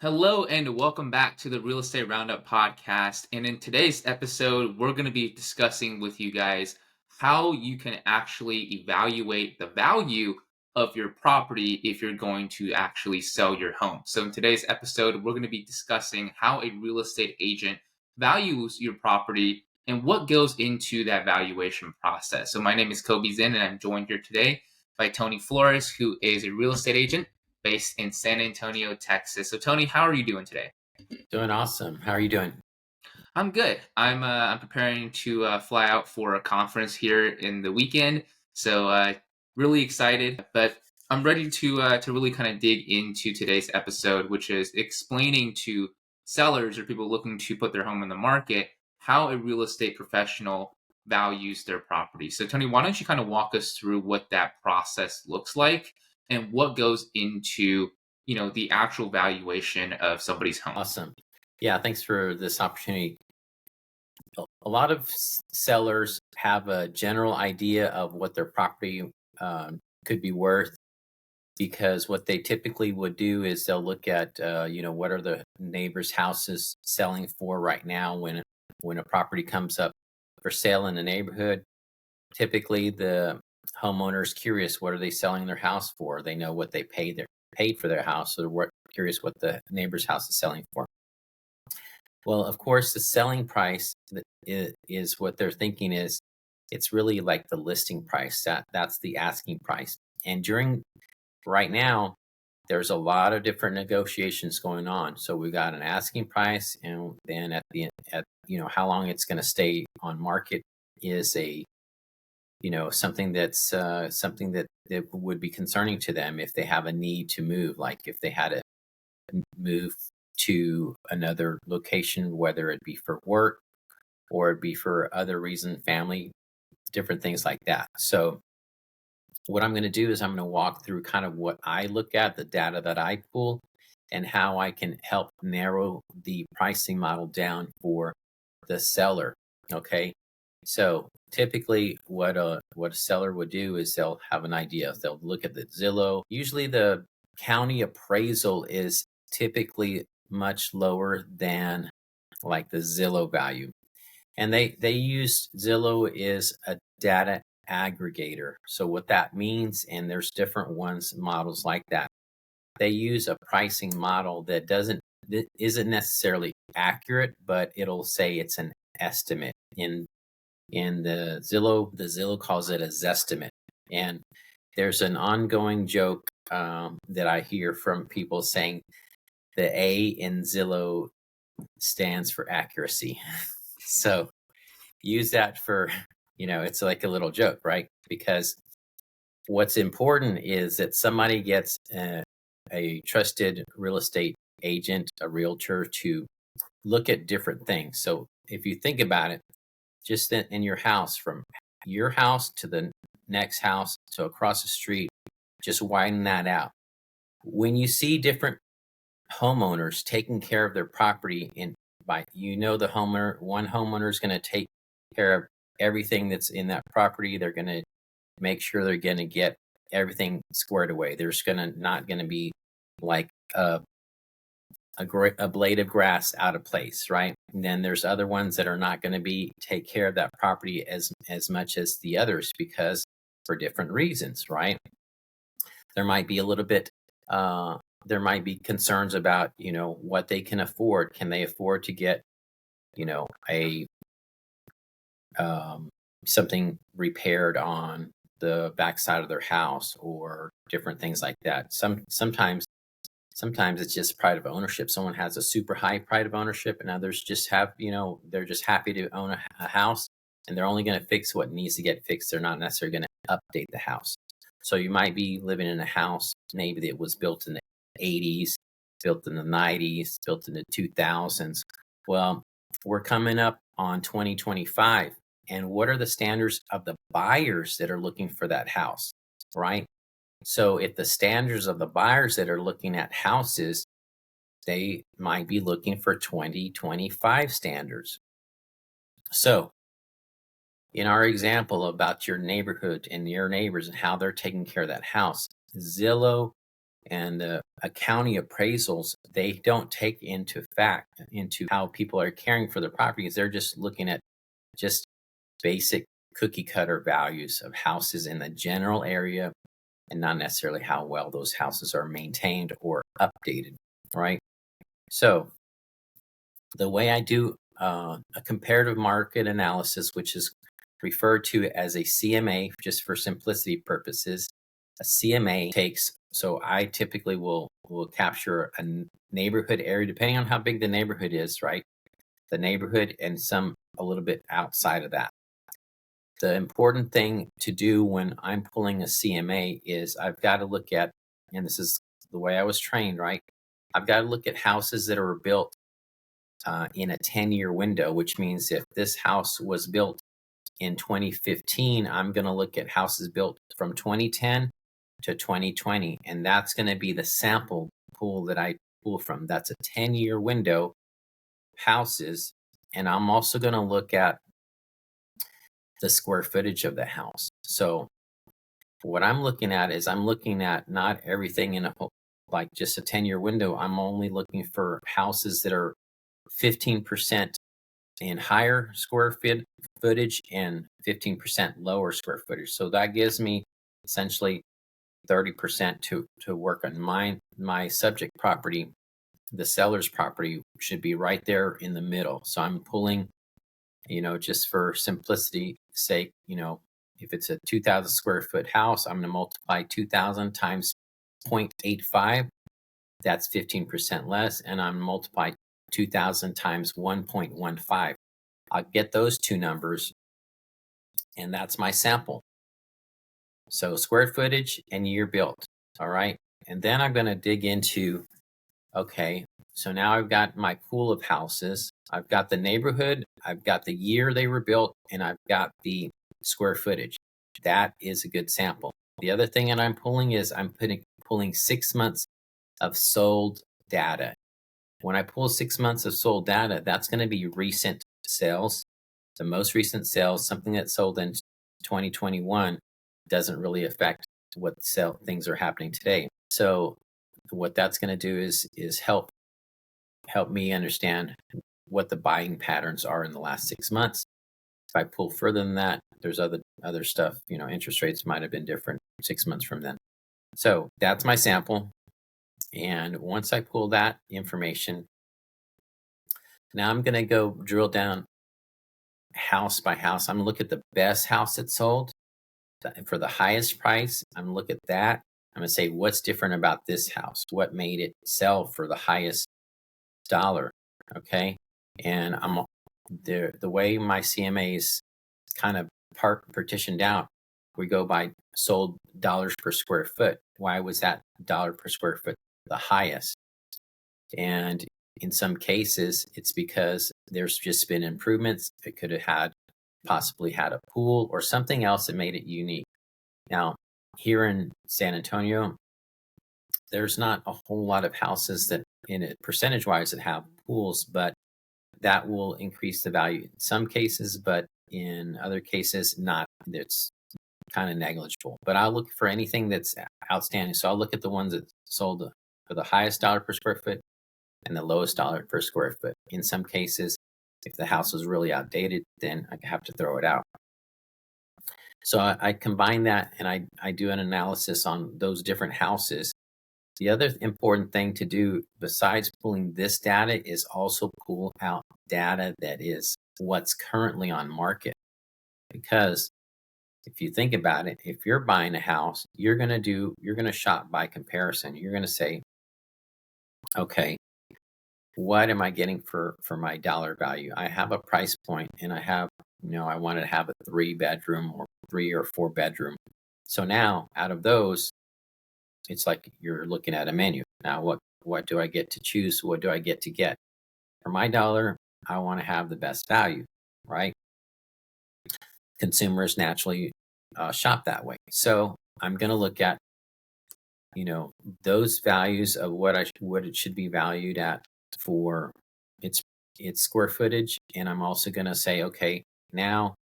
Hello and welcome back to the Real Estate Roundup podcast. And in today's episode, we're going to be discussing with you guys how you can actually evaluate the value of your property if you're going to actually sell your home. So, in today's episode, we're going to be discussing how a real estate agent values your property and what goes into that valuation process. So, my name is Kobe Zinn, and I'm joined here today by Tony Flores, who is a real estate agent based in San Antonio, Texas. So, Tony, how are you doing today? Doing awesome. How are you doing? I'm good. I'm preparing to fly out for a conference here in the weekend, so really excited. But I'm ready to really kind of dig into today's episode, which is explaining to sellers or people looking to put their home in the market how a real estate professional values their property. So, Tony, why don't you kind of walk us through what that process looks like and what goes into the actual valuation of somebody's home? Awesome. Yeah, thanks for this opportunity. A lot of sellers have a general idea of what their property could be worth because what they typically would do is they'll look at, what are the neighbors' houses selling for right now when a property comes up for sale in the neighborhood. Typically, the homeowner is curious, what are they selling their house for? They know what they paid for their house, so they're curious what the neighbor's house is selling for. Well, of course, the selling price is what they're thinking is it's really like the listing price. That's the asking price. And during right now, there's a lot of different negotiations going on. So we got an asking price, and then at how long it's going to stay on market is a something that's something that would be concerning to them if they have a need to move, like if they had to move to another location, whether it be for work or it be for other reason, family, different things like that. So what I'm going to do is I'm going to walk through kind of what I look at, the data that I pull, and how I can help narrow the pricing model down for the seller. Okay. So typically what a seller would do is they'll have an idea. They'll look at the Zillow. Usually the county appraisal is typically much lower than like the Zillow value. And they use Zillow is a data aggregator. So what that means, and there's different models like that. They use a pricing model that isn't necessarily accurate, but it'll say it's an estimate. In the Zillow calls it a Zestimate. And there's an ongoing joke that I hear from people saying the A in Zillow stands for accuracy. So use that for, it's like a little joke, right? Because what's important is that somebody gets a trusted real estate agent, a realtor, to look at different things. So if you think about it, just in your house, from your house to the next house to across the street, just widen that out. When you see different homeowners taking care of their property, and by one homeowner is going to take care of everything that's in that property. They're going to make sure they're going to get everything squared away. There's not going to be like a blade of grass out of place, right? And then there's other ones that are not going to be take care of that property as much as the others because for different reasons, right? There might be a little bit there might be concerns about what they can afford. Can they afford to get a something repaired on the backside of their house or different things like that? Sometimes it's just pride of ownership. Someone has a super high pride of ownership, and others just have, they're just happy to own a house, and they're only going to fix what needs to get fixed. They're not necessarily going to update the house. So you might be living in a house maybe that was built in the 80s, built in the 90s, built in the 2000s. Well, we're coming up on 2025. And what are the standards of the buyers that are looking for that house, right? So if the standards of the buyers that are looking at houses, they might be looking for 2025 standards. So in our example about your neighborhood and your neighbors and how they're taking care of that house, Zillow And the county appraisals, they don't take into how people are caring for their properties. They're just looking at just basic cookie cutter values of houses in the general area, and not necessarily how well those houses are maintained or updated, right? So the way I do a comparative market analysis, which is referred to as a CMA, just for simplicity purposes, a CMA takes, so I typically will capture a neighborhood area, depending on how big the neighborhood is, right? The neighborhood and some a little bit outside of that. The important thing to do when I'm pulling a CMA is I've got to look at, and this is the way I was trained, right? I've got to look at houses that are built in a 10-year window, which means if this house was built in 2015, I'm going to look at houses built from 2010 to 2020, and that's going to be the sample pool that I pull from. That's a 10-year window houses, and I'm also going to look at the square footage of the house. So what I'm looking at is I'm looking at not everything in a like just a 10-year window. I'm only looking for houses that are 15% in higher square footage and 15% lower square footage. So that gives me essentially 30% to work on. My subject property, the seller's property, should be right there in the middle. So I'm pulling, just for simplicity's sake, if it's a 2,000 square foot house, I'm going to multiply 2,000 times 0.85. That's 15% less. And I'm multiply 2,000 times 1.15. I'll get those two numbers, and that's my sample. So square footage and year built. All right. And then I'm going to dig into, okay, so now I've got my pool of houses. I've got the neighborhood, I've got the year they were built, and I've got the square footage. That is a good sample. The other thing that I'm pulling is I'm pulling 6 months of sold data. When I pull 6 months of sold data, that's going to be recent sales. The most recent sales, something that sold in 2021, doesn't really affect what things are happening today. So what that's going to do is help me understand what the buying patterns are in the last 6 months. If I pull further than that, there's other stuff. Interest rates might have been different 6 months from then. So that's my sample. And once I pull that information, now I'm going to go drill down house by house. I'm going to look at the best house that sold for the highest price. I'm going to look at that. I'm going to say, what's different about this house? What made it sell for the highest dollar? Okay. And the way my CMA is kind of partitioned out, we go by sold dollars per square foot. Why was that dollar per square foot the highest? And in some cases, it's because there's just been improvements. It could have possibly had a pool or something else that made it unique. Now, here in San Antonio, there's not a whole lot of houses that, in it percentage-wise, that have pools, but that will increase the value in some cases, but in other cases, not. It's kind of negligible. But I'll look for anything that's outstanding. So I'll look at the ones that sold for the highest dollar per square foot and the lowest dollar per square foot. In some cases, if the house was really outdated, then I have to throw it out. So I combine that and I do an analysis on those different houses. The other important thing to do besides pulling this data is also pull out data that is what's currently on market. Because if you think about it, if you're buying a house, you're going to shop by comparison. You're going to say, okay, what am I getting for my dollar value? I have a price point and I have, I want to have a 3-bedroom or 3 or 4 bedroom. So now out of those, it's like you're looking at a menu. Now, what do I get to choose? What do I get to get? For my dollar, I want to have the best value, right? Consumers naturally shop that way. So I'm going to look at, those values of what it should be valued at for its square footage. And I'm also going to say, okay, now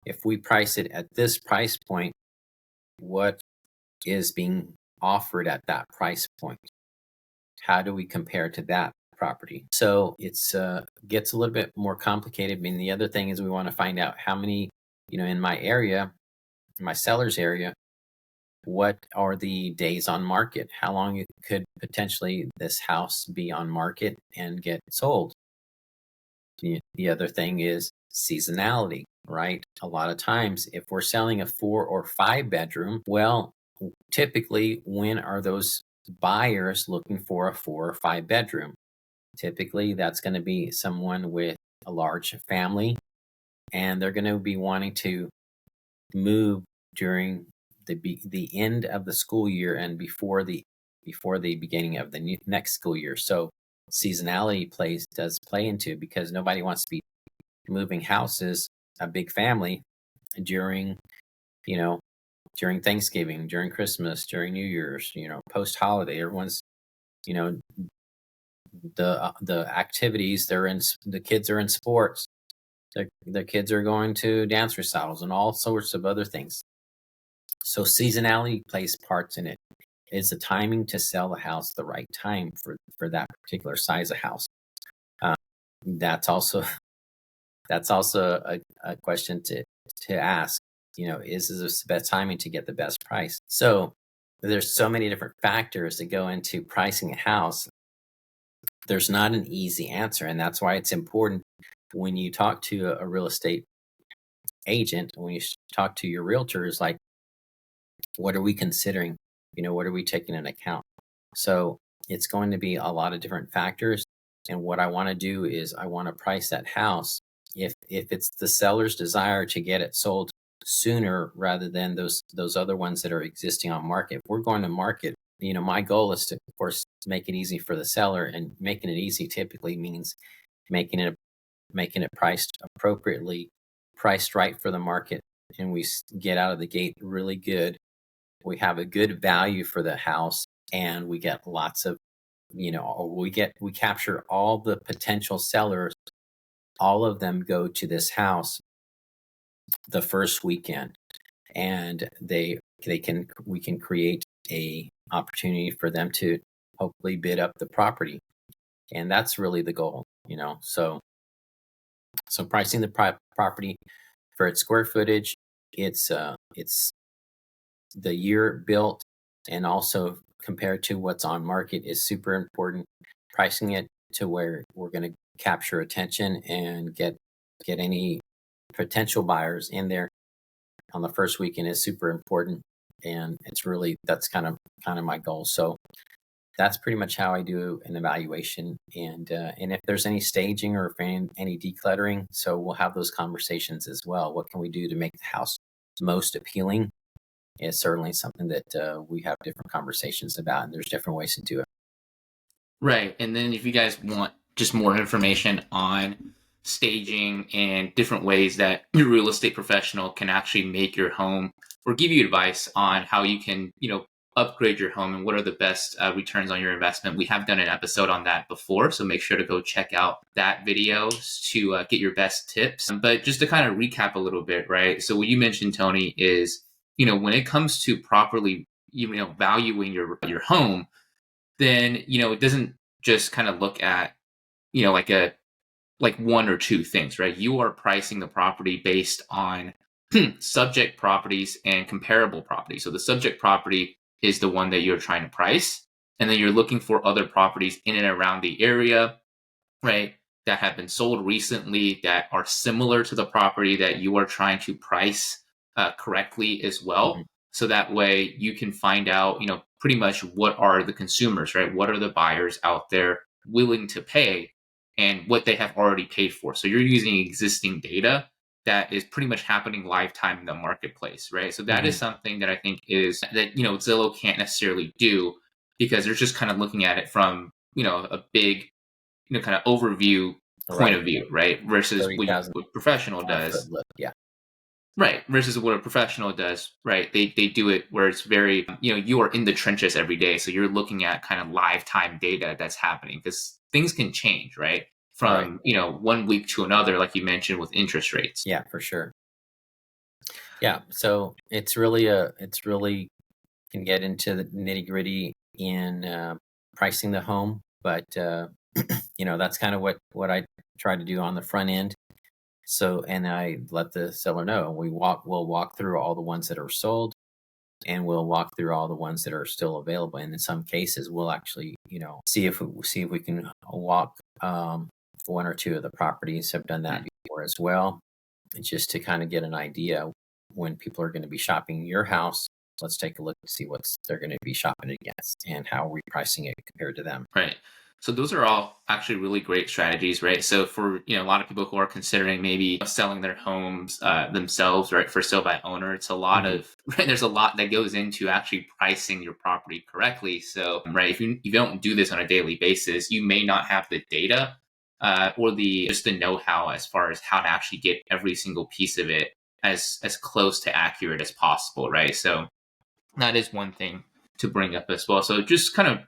if we price it at this price point, what is being offered at that price point? How do we compare to that property? So it's gets a little bit more complicated. I mean, the other thing is we want to find out how many, in my area, in my seller's area, what are the days on market? How long could potentially this house be on market and get sold? The other thing is seasonality, right? A lot of times, if we're selling a 4 or 5 bedroom, well, typically, when are those buyers looking for a 4 or 5 bedroom? Typically, that's going to be someone with a large family, and they're going to be wanting to move during the end of the school year and before the beginning of the next school year. So seasonality does play into, because nobody wants to be moving houses, a big family, during you know during Thanksgiving, during Christmas, during New Year's, post holiday. Everyone's, you know the activities, the kids are in sports, the kids are going to dance recitals and all sorts of other things. So seasonality plays parts in it. Is the timing to sell the house the right time for that particular size of house? Um, that's also that's also a question to ask. Is this the best timing to get the best price? So there's so many different factors that go into pricing a house. There's not an easy answer, and that's why it's important when you talk to a real estate agent, when you talk to your realtors, like, what are we considering? What are we taking into account? So it's going to be a lot of different factors. And what I want to do is I want to price that house. If it's the seller's desire to get it sold sooner rather than those other ones that are existing on market, if we're going to market, my goal is to, of course, make it easy for the seller, and making it easy typically means making it priced appropriately, priced right for the market, and we get out of the gate really good. We have a good value for the house, and we get lots of, we capture all the potential sellers. All of them go to this house the first weekend, and we can create a opportunity for them to hopefully bid up the property, and that's really the goal. So pricing the property for its square footage, it's the year built, and also compared to what's on market is super important. Pricing it to where we're going to capture attention and get any potential buyers in there on the first weekend is super important, and that's kind of my goal. So that's pretty much how I do an evaluation, and if there's any staging or if any decluttering, so we'll have those conversations as well. What can we do to make the house most appealing? Is certainly something that we have different conversations about, and there's different ways to do it. Right. And then if you guys want just more information on staging and different ways that your real estate professional can actually make your home, or give you advice on how you can, upgrade your home and what are the best returns on your investment, we have done an episode on that before. So make sure to go check out that video to get your best tips. But just to kind of recap a little bit, right? So what you mentioned, Tony, is, when it comes to properly, valuing your home, then, it doesn't just kind of look at, like one or two things, right? You are pricing the property based on subject properties and comparable properties. So the subject property is the one that you're trying to price, and then you're looking for other properties in and around the area, right, that have been sold recently that are similar to the property that you are trying to price correctly as well. Mm-hmm. So that way you can find out, pretty much what are the consumers, right? What are the buyers out there willing to pay, and what they have already paid for. So you're using existing data that is pretty much happening lifetime in the marketplace, right? So that is something that I think is that, Zillow can't necessarily do, because they're just kind of looking at it from, a big, kind of overview point of view, right? Versus what professional does. Yeah. Right. Versus what a professional does, right? They do it where it's very, you are in the trenches every day. So you're looking at kind of live time data that's happening, because things can change, right? From, 1 week to another, like you mentioned with interest rates. Yeah, for sure. Yeah. So it's really can get into the nitty-gritty in pricing the home, but that's kind of what I try to do on the front end. So, and I let the seller know we'll walk through all the ones that are sold, and we'll walk through all the ones that are still available. And in some cases, we'll actually, see if we can walk one or two of the properties. Have done that before as well, and just to kind of get an idea when people are going to be shopping your house. Let's take a look to see what they're going to be shopping against and how we're pricing it compared to them. Right. So those are all actually really great strategies, right? So for a lot of people who are considering maybe selling their homes themselves, right, for sale by owner, it's a lot Mhm. of right. There's a lot that goes into actually pricing your property correctly. So right, if you don't do this on a daily basis, you may not have the data or the just the know-how as far as how to actually get every single piece of it as close to accurate as possible, right? So that is one thing to bring up as well. So just kind of,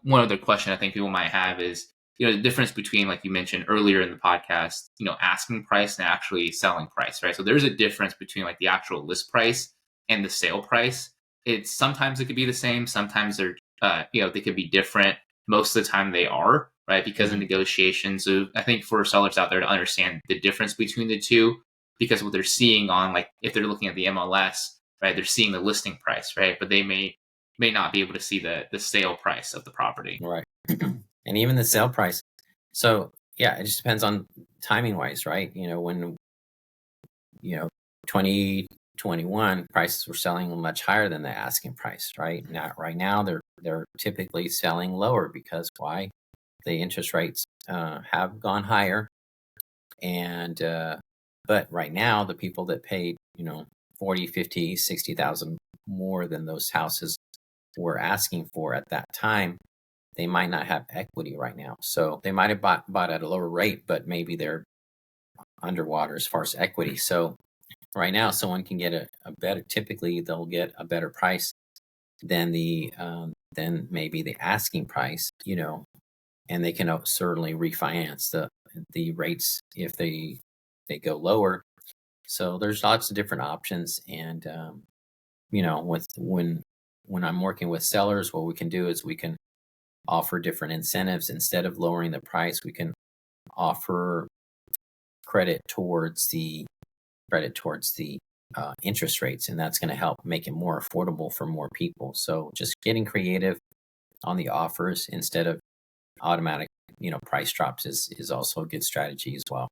one other question I think people might have is, the difference between, like you mentioned earlier in the podcast, asking price and actually selling price, right? So there's a difference between like the actual list price and the sale price. It's sometimes it could be the same. Sometimes they're, they could be different. Most of the time they are, right? Because of Mhm. negotiations. So I think for sellers out there to understand the difference between the two, because what they're seeing on, like, if they're looking at the MLS, right, they're seeing the listing price, right, but they may not be able to see the sale price of the property. Right. And even the sale price. So yeah, it just depends on timing wise, right? When 2021 prices were selling much higher than the asking price, right? Now, right now they're typically selling lower because why? The interest rates have gone higher, and but right now the people that paid 40, 50, 60,000 more than those houses were asking for at that time, they might not have equity right now. So they might have bought at a lower rate, but maybe they're underwater as far as equity. So right now, someone can get a better. Typically, they'll get a better price than the than maybe the asking price. And they can certainly refinance the rates if they go lower. So there's lots of different options, and with when I'm working with sellers, what we can do is we can offer different incentives. Instead of lowering the price, we can offer credit towards the interest rates, and that's going to help make it more affordable for more people. So just getting creative on the offers instead of automatic price drops is also a good strategy as well.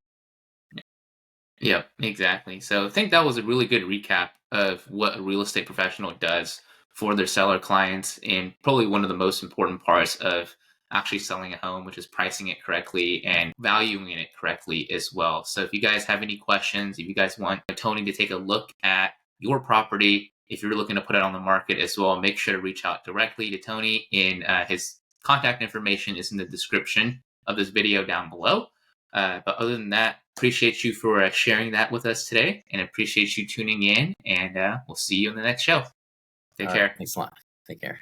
Yeah, exactly. So I think that was a really good recap of what a real estate professional does for their seller clients, and probably one of the most important parts of actually selling a home, which is pricing it correctly and valuing it correctly as well. So if you guys have any questions, if you guys want Tony to take a look at your property, if you're looking to put it on the market as well, make sure to reach out directly to Tony. In his contact information is in the description of this video down below. But other than that, appreciate you for sharing that with us today, and appreciate you tuning in. And we'll see you in the next show. Take All right, care. thanks a lot. Take care.